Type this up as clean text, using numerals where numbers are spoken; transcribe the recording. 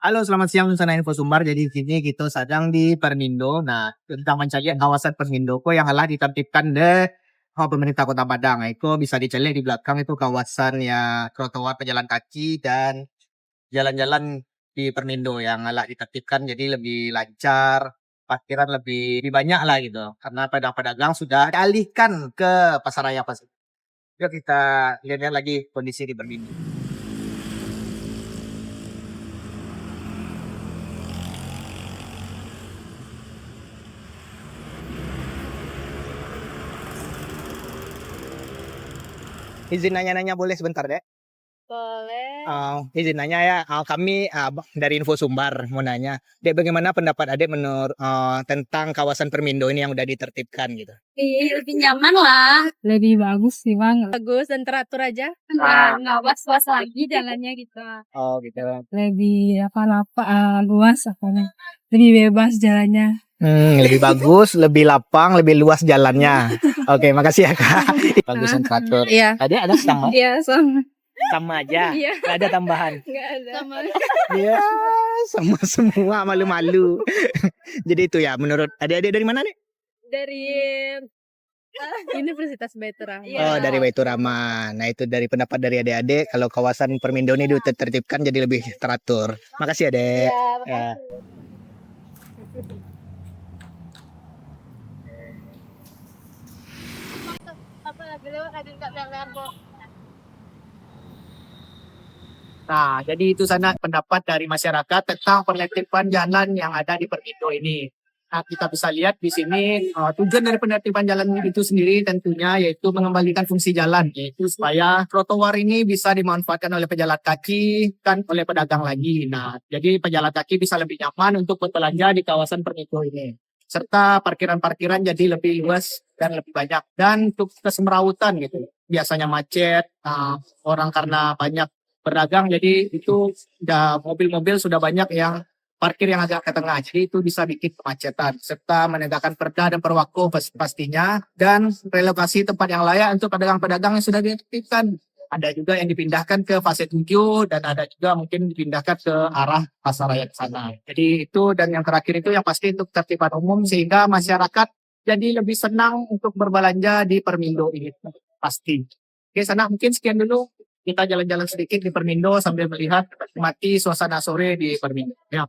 Halo, selamat siang Nusana Info Sumbar. Jadi di sini kita sedang di Permindo. Nah, tentang mencari kawasan Permindo ko yang telah ditertibkan oleh pemerintah Kota Padang. Nah, itu bisa dicari di belakang itu kawasan ya trotoar pejalan kaki dan jalan-jalan di Permindo yang telah ditertibkan jadi lebih lancar, parkiran lebih banyak lah gitu. Karena pedagang-pedagang sudah dialihkan ke pasaraya pasar. Yuk kita lihat lagi kondisi di Permindo. Izin nanya-nanya boleh sebentar deh? Boleh. Izin nanya ya, kami dari Info Sumbar mau nanya, Dek bagaimana pendapat Adek menurut tentang kawasan Permindo ini yang udah ditertibkan gitu? Lebih nyaman lah. Lebih bagus sih bang, Bagus dan teratur aja. Nggak was-was lagi jalannya gitu. Oh gitu. lebih luas lebih bebas jalannya. Lebih bagus, lebih lapang, lebih luas jalannya. Oke, makasih ya Kak. Bagus dan teratur. Iya. Tadi ada sama? Iya, sama. Sama aja. Iya. Nggak ada tambahan. Nggak ada. Sama. Iya, sama semua malu-malu. Jadi itu ya, menurut adik-adik dari mana nih? Dari Universitas Baitura. Oh, dari Baiturama. Nah, itu dari pendapat dari adik-adik kalau kawasan Permindo ini ditertibkan jadi lebih teratur. Makasih ya, Dek. Ya. Apa lagi lewat ada nggak lihat kok. Nah, jadi itu sana pendapat dari masyarakat tentang penertiban jalan yang ada di Permindo ini. Nah, kita bisa lihat di sini tujuan dari penertiban jalan itu sendiri tentunya yaitu mengembalikan fungsi jalan, yaitu supaya trotoar ini bisa dimanfaatkan oleh pejalan kaki dan oleh pedagang lagi. Nah, jadi pejalan kaki bisa lebih nyaman untuk berbelanja di kawasan Permindo ini. Serta parkiran-parkiran jadi lebih luas dan lebih banyak. Dan untuk kesemrawutan gitu, biasanya macet, orang karena banyak berdagang jadi itu udah mobil-mobil sudah banyak yang parkir yang agak ke tengah, jadi itu bisa bikin kemacetan serta menegakkan perda dan perwako pastinya dan relokasi tempat yang layak untuk pedagang-pedagang yang sudah ditertibkan. Ada juga yang dipindahkan ke fase 7 dan ada juga mungkin dipindahkan ke arah pasaraya ke sana. Jadi itu dan yang terakhir itu yang pasti untuk tertiban umum sehingga masyarakat jadi lebih senang untuk berbelanja di Permindo ini pasti. Oke, sana mungkin sekian dulu. Kita jalan-jalan sedikit di Permindo sambil melihat mati suasana sore di Permindo. Ya.